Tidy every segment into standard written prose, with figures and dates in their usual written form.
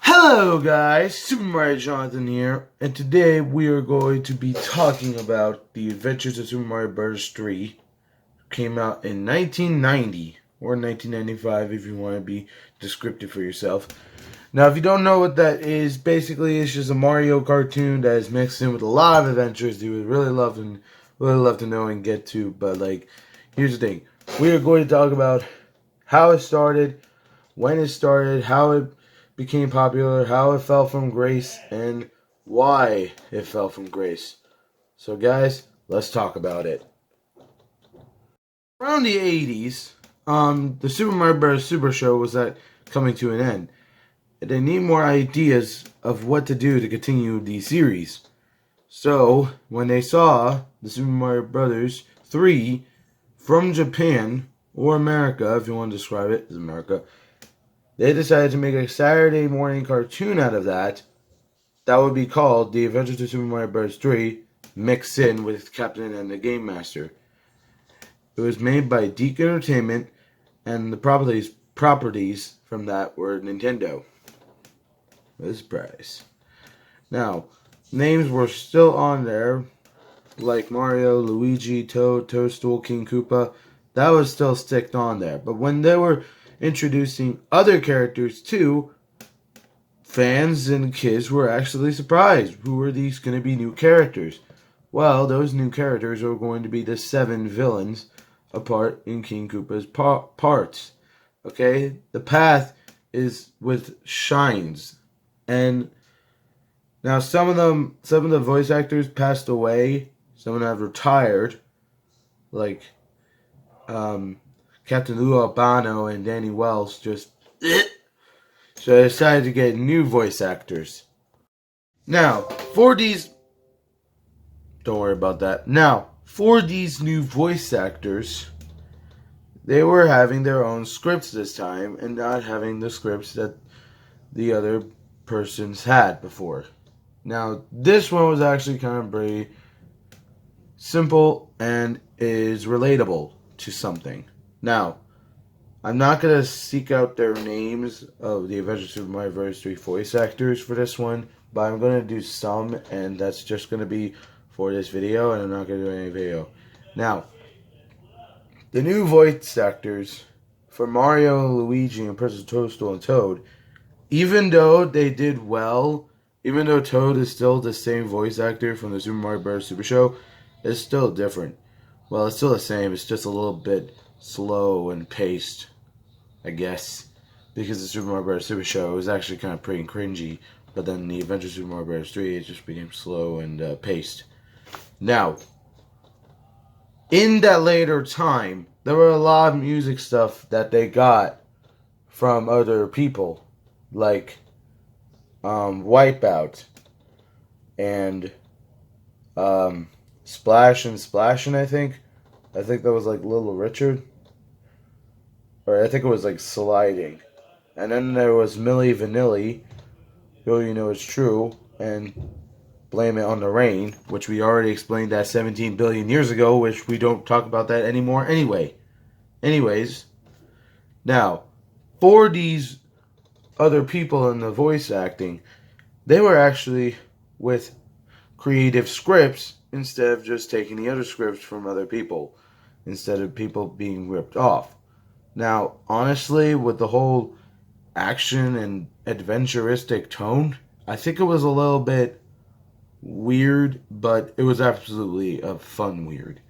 Hello guys, Super Mario Jonathan here, and today we are going to be talking about The Adventures of Super Mario Bros. 3. Came out in 1990, or 1995 if you want to be descriptive for yourself. Now if you don't know what that is, basically it's just a Mario cartoon that is mixed in with a lot of adventures you would really love to know and get to, but here's the thing. We are going to talk about how it started, when it started, how it became popular, how it fell from grace, and why it fell from grace. So guys, let's talk about it. Around the 80s, the Super Mario Bros. Super Show was coming to an end. They need more ideas of what to do to continue the series. So, when they saw the Super Mario Bros. 3 from Japan, or America, if you want to describe it as America, they decided to make a Saturday morning cartoon out of that. That would be called The Adventures of Super Mario Bros. 3, mixed in with Captain and the Game Master. It was made by DiC Entertainment, and the properties from that were Nintendo. This price. Now, names were still on there, like Mario, Luigi, Toad, Toadstool, King Koopa. That was still sticked on there. But when they were introducing other characters too, fans and kids were actually surprised. Who are these going to be new characters? Well, those new characters are going to be the 7 villains apart in King Koopa's parts. Okay? The path is with shines. And now some of the voice actors passed away. Some of them have retired. Like Captain Lou Albano and Danny Wells just so I decided to get new voice actors. Now, for these don't worry about that. Now, for these new voice actors, they were having their own scripts this time and not having the scripts that the other persons had before. Now, this one was actually kind of pretty simple and is relatable to something. Now, I'm not going to seek out their names of the Adventures of Super Mario Bros. 3 voice actors for this one, but I'm going to do some, and that's just going to be for this video, and I'm not going to do any video. Now, the new voice actors for Mario, Luigi, and Princess Toadstool and Toad, even though they did well, even though Toad is still the same voice actor from the Super Mario Bros. Super Show, it's still different. Well, it's still the same, it's just a little bit slow and paced, I guess, because the Super Mario Bros. Super Show was actually kind of pretty cringy, but then the Adventures of Super Mario Bros. 3, it just became slow and paced. Now, in that later time, there were a lot of music stuff that they got from other people, like Wipeout and Splash and Splashin', I think that was like Little Richard. Or I think it was like Sliding. And then there was Milli Vanilli, who you know is true, and Blame It on the Rain, which we already explained that 17 billion years ago, which we don't talk about that anymore anyway. Anyways, now, for these other people in the voice acting, they were actually with creative scripts instead of just taking the other scripts from other people, instead of people being ripped off. Now, honestly, with the whole action and adventuristic tone, I think it was a little bit weird, but it was absolutely a fun weird.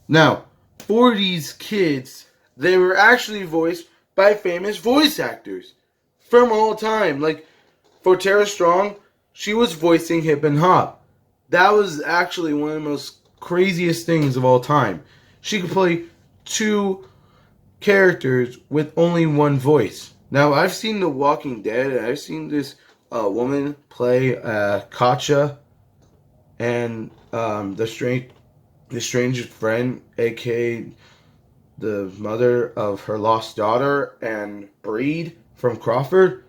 Now, for these kids, they were actually voiced by famous voice actors from all time. Like, for Tara Strong, she was voicing Hip and Hop. That was actually one of the most craziest things of all time. She could play 2 characters with only one voice. Now, I've seen The Walking Dead, and I've seen this woman play Katja and the strange friend, aka the mother of her lost daughter, and Breed from Crawford.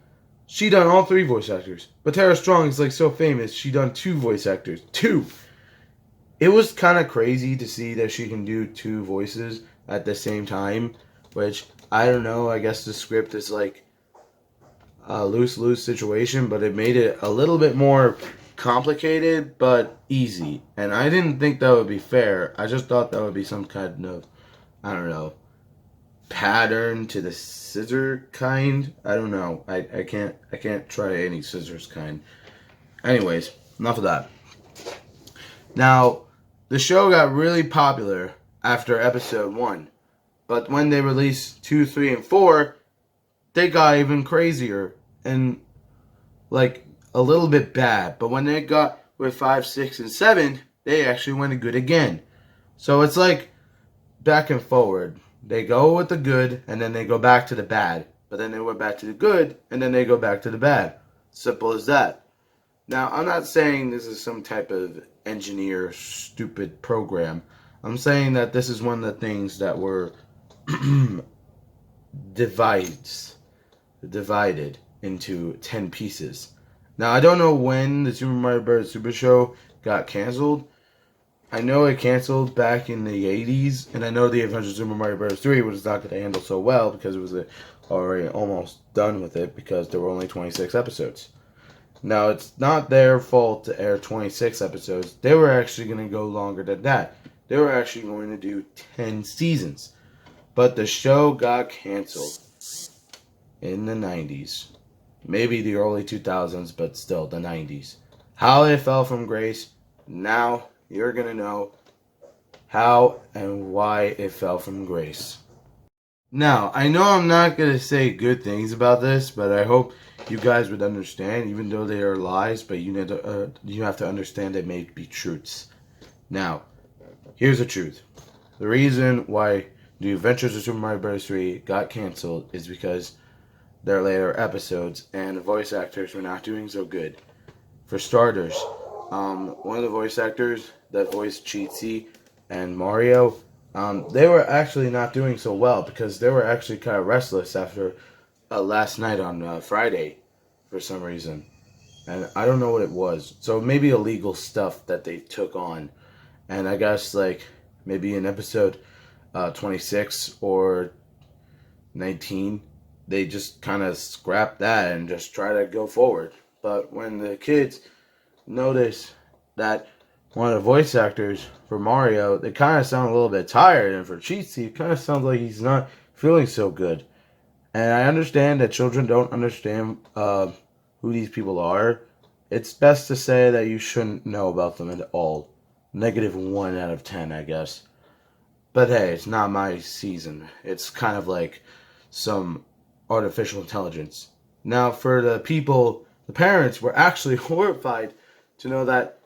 She done all 3 voice actors. But Tara Strong is like so famous, she done 2 voice actors. 2! It was kind of crazy to see that she can do 2 voices at the same time, which I don't know, I guess the script is like a lose-lose situation, but it made it a little bit more complicated but easy. And I didn't think that would be fair. I just thought that would be some kind of, I don't know, pattern to the scissor kind. I don't know. I can't try any scissors kind. Anyways, enough of that. Now, the show got really popular after episode 1. But when they released 2, 3, and 4, they got even crazier and like a little bit bad. But when they got with 5, 6, and 7, they actually went good again. So it's like back and forward. They go with the good and then they go back to the bad. But then they went back to the good and then they go back to the bad. Simple as that. Now, I'm not saying this is some type of engineer stupid program. I'm saying that this is one of the things that were divided into 10 pieces. Now, I don't know when the Super Mario Bros. Super Show got canceled. I know it canceled back in the 80s, and I know the Adventures of Super Mario Bros. 3 was not going to handle so well because it was already almost done with it because there were only 26 episodes. Now, it's not their fault to air 26 episodes. They were actually going to go longer than that. They were actually going to do 10 seasons. But the show got canceled in the 90s. Maybe the early 2000s, but still the 90s. How it fell from grace, now you're going to know how and why it fell from grace. Now, I know I'm not going to say good things about this, but I hope you guys would understand, even though they are lies, but you have to understand they may be truths. Now, here's the truth. The reason why The Adventures of Super Mario Bros. 3 got canceled is because their later episodes and the voice actors were not doing so good. For starters, one of the voice actors that voiced Cheatsy and Mario, they were actually not doing so well because they were actually kind of restless after last night on Friday for some reason. And I don't know what it was. So maybe illegal stuff that they took on. And I guess like maybe in episode 26 or 19, they just kind of scrapped that and just try to go forward. But when the kids notice that one of the voice actors for Mario, they kind of sound a little bit tired, and for Cheatsy, it kind of sounds like he's not feeling so good. And I understand that children don't understand who these people are. It's best to say that you shouldn't know about them at all. -1 out of 10, I guess. But hey, it's not my season. It's kind of like some artificial intelligence. Now, for the people, the parents were actually horrified to know that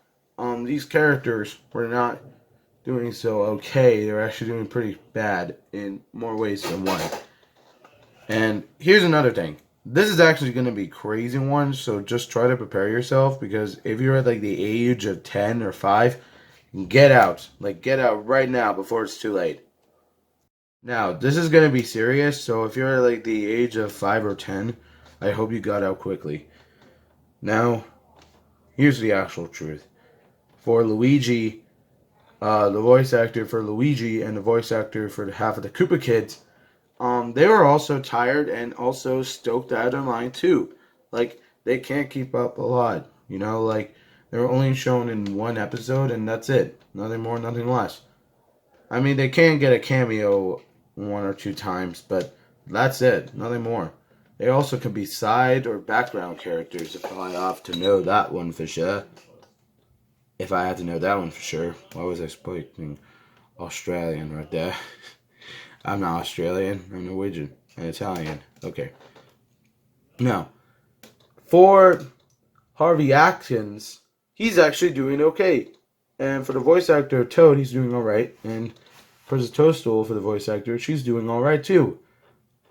these characters were not doing so okay. They were actually doing pretty bad in more ways than one. And here's another thing. This is actually going to be crazy one, so just try to prepare yourself, because if you're at like the age of 10 or 5, get out. Like, get out right now before it's too late. Now, this is going to be serious, so if you're at like the age of 5 or 10, I hope you got out quickly. Now, here's the actual truth. For Luigi, the voice actor for Luigi and the voice actor for half of the Koopa Kids, they were also tired and also stoked out of their mind too. Like, they can't keep up a lot. You know, like, they were only shown in one episode and that's it. Nothing more, nothing less. I mean, they can get a cameo 1 or 2 times, but that's it. Nothing more. They also could be side or background characters if I have to know that one for sure. If I had to know that one for sure. Why was I speaking Australian right there? I'm not Australian. I'm Norwegian and Italian. Okay. Now, for Harvey Atkins, he's actually doing okay. And for the voice actor Toad, he's doing alright. And Princess Toadstool, for the voice actor, she's doing alright too.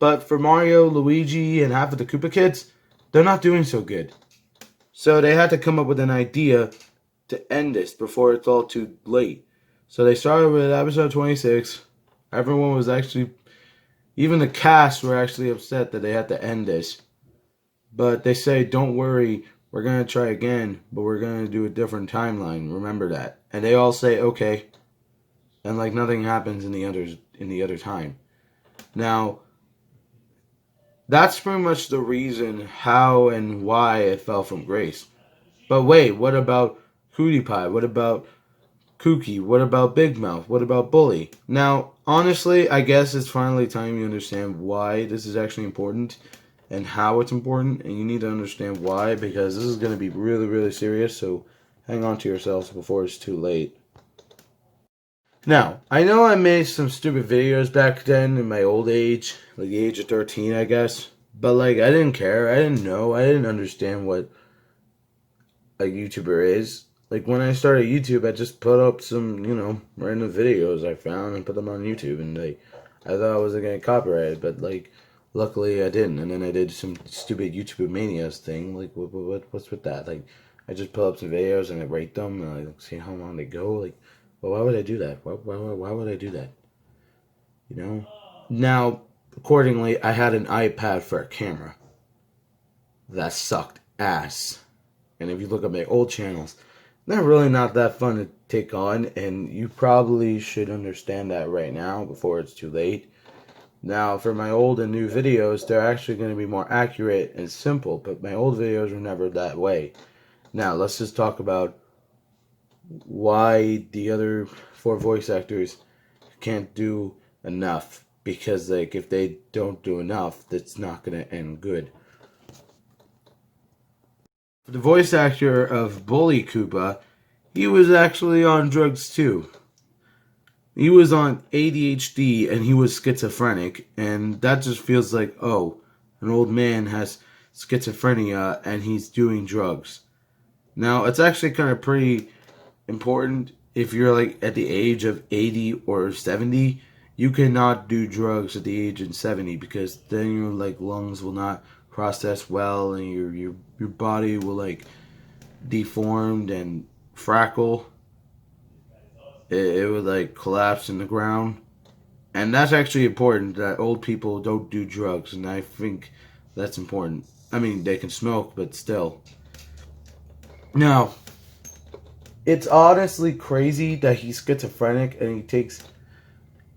But for Mario, Luigi, and half of the Koopa Kids, they're not doing so good. So they had to come up with an idea to end this before it's all too late. So they started with episode 26. Everyone was actually, even the cast were actually upset that they had to end this. But they say, don't worry, we're going to try again, but we're going to do a different timeline. Remember that. And they all say, okay. And like nothing happens in the other time. Now, That's pretty much the reason how and why it fell from grace. But wait, what about Cootie Pie? What about Kooky? What about Big Mouth? What about Bully? Now, honestly, I guess it's finally time you understand why this is actually important and how it's important, and you need to understand why, because this is going to be really, really serious, so hang on to yourselves before it's too late. Now, I know I made some stupid videos back then in my old age, like the age of 13, I guess, but like I didn't care, I didn't know, I didn't understand what a YouTuber is. Like when I started YouTube, I just put up some, random videos I found and put them on YouTube, and like I thought I wasn't getting copyrighted, but like luckily I didn't. And then I did some stupid YouTube Manias thing. Like what's with that? Like I just put up some videos and I rate them and I see how long they go. Like, well, why would I do that? Why would I do that? You know. Now, accordingly, I had an iPad for a camera. That sucked ass. And if you look at my old channels, they're really not that fun to take on, and you probably should understand that right now before it's too late. Now, for my old and new videos, they're actually going to be more accurate and simple, but my old videos were never that way. Now, let's just talk about why the other 4 voice actors can't do enough, because like if they don't do enough, that's not going to end good. The voice actor of Bully Koopa, he was actually on drugs too. He was on ADHD and he was schizophrenic, and that just feels like, oh, an old man has schizophrenia and he's doing drugs. Now, it's actually kind of pretty important if you're like at the age of 80 or 70. You cannot do drugs at the age of 70 because then your like lungs will not process well and your body will like deformed and frackle. It would like collapse in the ground. And that's actually important that old people don't do drugs, and I think that's important. I mean, they can smoke, but still. Now, it's honestly crazy that he's schizophrenic and he takes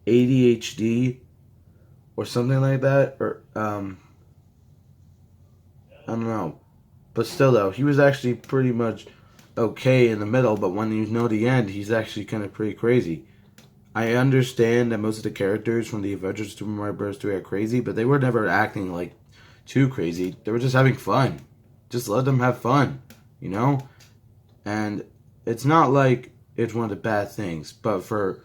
ADHD or something like that, or I don't know. But still, though, he was actually pretty much okay in the middle, but when you know the end, he's actually kind of pretty crazy. I understand that most of the characters from the Avengers Super Mario Bros. 3 are crazy, but they were never acting like too crazy. They were just having fun. Just let them have fun, you know? And it's not like it's one of the bad things, but for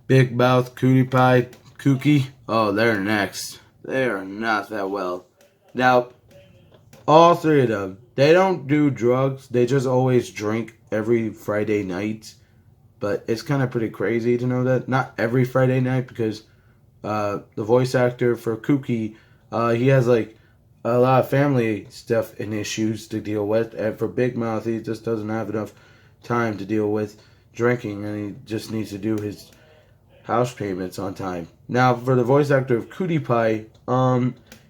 Big Mouth, Cootie Pie, Kooky, oh, they're next. They are not that well. Now, all 3 of them, they don't do drugs. They just always drink every Friday night. But it's kind of pretty crazy to know that. Not every Friday night, because the voice actor for Kooky, he has like a lot of family stuff and issues to deal with. And for Big Mouth, he just doesn't have enough time to deal with drinking, and he just needs to do his house payments on time. Now, for the voice actor of Cootie Pie,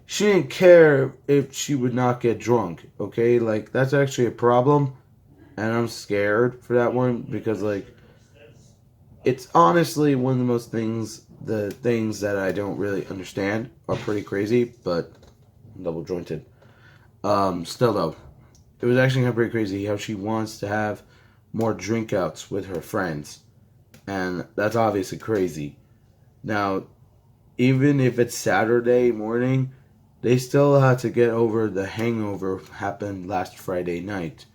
she didn't care if she would not get drunk. Okay, like that's actually a problem, and I'm scared for that one because like it's honestly one of the things that I don't really understand are pretty crazy, but double jointed. Still though, it was actually kind of pretty crazy how she wants to have more drink outs with her friends, and that's obviously crazy. Now, even if it's Saturday morning, they still have to get over the hangover happened last Friday night.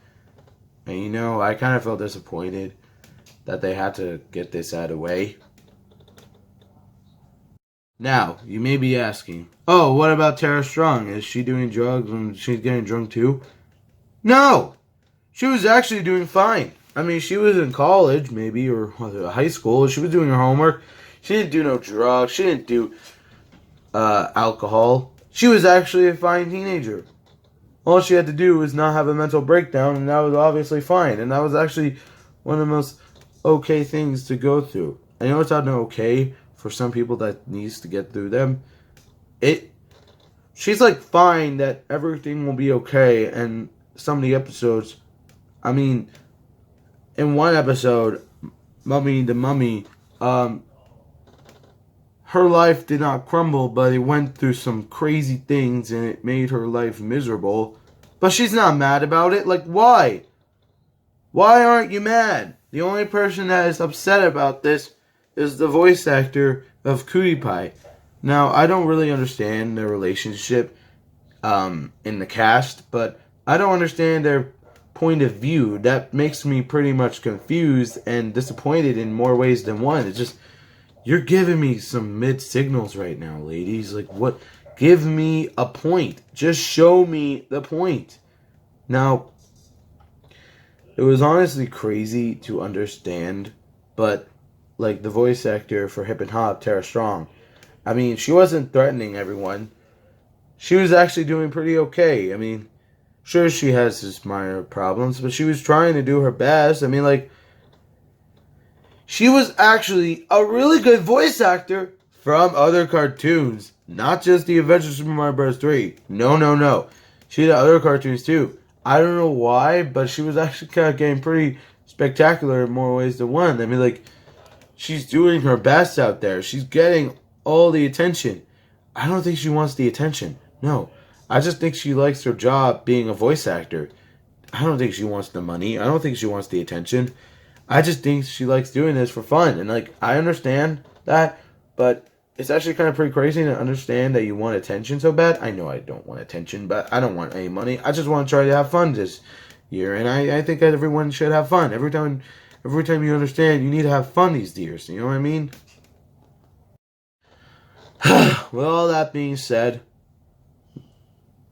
And you know, I kind of felt disappointed that they had to get this out of the way. Now, you may be asking, oh, what about Tara Strong? Is she doing drugs and she's getting drunk too? No! She was actually doing fine. I mean, she was in college, maybe, or high school. She was doing her homework. She didn't do no drugs. She didn't do alcohol. She was actually a fine teenager. All she had to do was not have a mental breakdown, and that was obviously fine. And that was actually one of the most okay things to go through. I know it's not okay for some people that needs to get through them. She's like fine that everything will be okay, and some of the episodes, I mean, in one episode, Mummy the Mummy, her life did not crumble, but it went through some crazy things and it made her life miserable. But she's not mad about it. Like, why? Why aren't you mad? The only person that is upset about this is the voice actor of Cutie Pie. Now, I don't really understand their relationship in the cast, but I don't understand their point of view. That makes me pretty much confused and disappointed in more ways than one. It's just, you're giving me some mixed signals right now, ladies. Like, what? Give me a point. Just show me the point. Now, it was honestly crazy to understand, but, like, the voice actor for Hip and Hop, Tara Strong, I mean, she wasn't threatening everyone. She was actually doing pretty okay. I mean, sure, she has this minor problems, but she was trying to do her best. I mean, like, she was actually a really good voice actor from other cartoons. Not just the Adventures of Super Mario Bros. 3. No. She did other cartoons too. I don't know why, but she was actually kind of getting pretty spectacular in more ways than one. I mean, like, she's doing her best out there. She's getting all the attention. I don't think she wants the attention. No. I just think she likes her job being a voice actor. I don't think she wants the money. I don't think she wants the attention. I just think she likes doing this for fun. And, like, I understand that, but it's actually kind of pretty crazy to understand that you want attention so bad. I know I don't want attention, but I don't want any money. I just want to try to have fun this year. And I think that everyone should have fun. Every time you understand, you need to have fun these years. You know what I mean? With all that being said,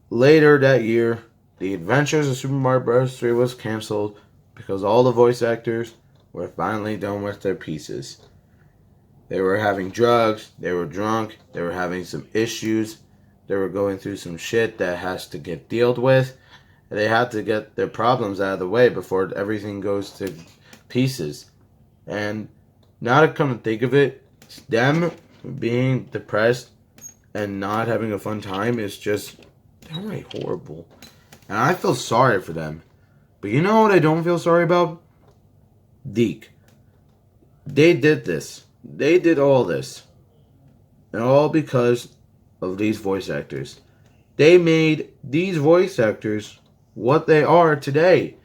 later that year, The Adventures of Super Mario Bros. 3 was canceled because all the voice actors were finally done with their pieces. They were having drugs, they were drunk, they were having some issues, they were going through some shit that has to get dealt with. They had to get their problems out of the way before everything goes to pieces. And now to come to think of it, them being depressed and not having a fun time is just downright horrible. And I feel sorry for them. But you know what I don't feel sorry about? DiC. They did this. They did all this. And all because of these voice actors. They made these voice actors what they are today.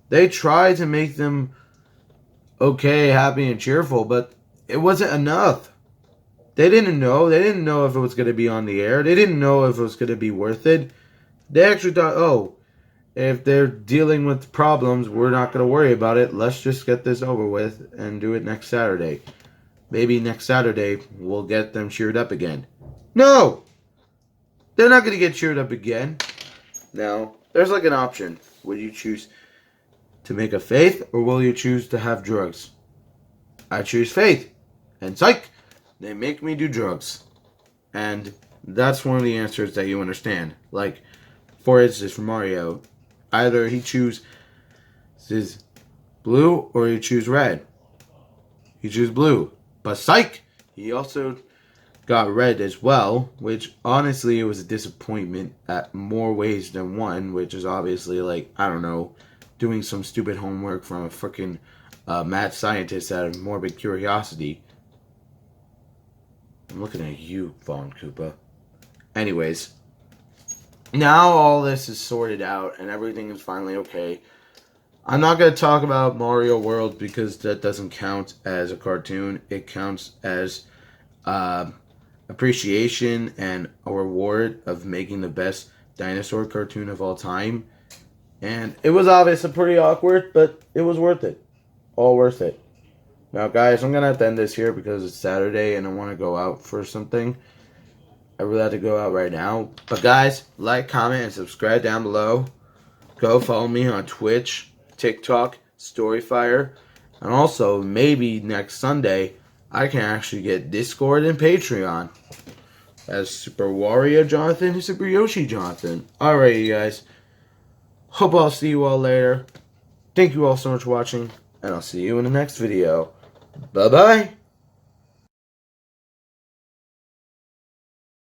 They tried to make them okay, happy, and cheerful, but it wasn't enough. They didn't know. They didn't know if it was going to be on the air. They didn't know if it was going to be worth it. They actually thought, oh, if they're dealing with problems, we're not going to worry about it. Let's just get this over with and do it next Saturday. Maybe next Saturday we'll get them cheered up again. No! They're not going to get cheered up again. Now, there's like an option. Would you choose to make a faith or will you choose to have drugs? I choose faith. And psych, they make me do drugs. And that's one of the answers that you understand. Like, for instance, for Mario, either he chooses blue or he chooses red. He chooses blue. But psych, he also got red as well, which honestly it was a disappointment at more ways than one, which is obviously like, I don't know, doing some stupid homework from a freaking mad scientist out of morbid curiosity. I'm looking at you, Vaughn Koopa. Anyways, now all this is sorted out and everything is finally okay. I'm not going to talk about Mario World because that doesn't count as a cartoon. It counts as appreciation and a reward of making the best dinosaur cartoon of all time. And it was obviously pretty awkward, but it was worth it. All worth it. Now, guys, I'm going to have to end this here because it's Saturday and I want to go out for something. I really have to go out right now. But, guys, like, comment, and subscribe down below. Go follow me on Twitch, TikTok, Storyfire. And also, maybe next Sunday, I can actually get Discord and Patreon. As Super Wario Jonathan and Super Yoshi Jonathan. Alright, you guys. Hope I'll see you all later. Thank you all so much for watching. And I'll see you in the next video. Bye-bye.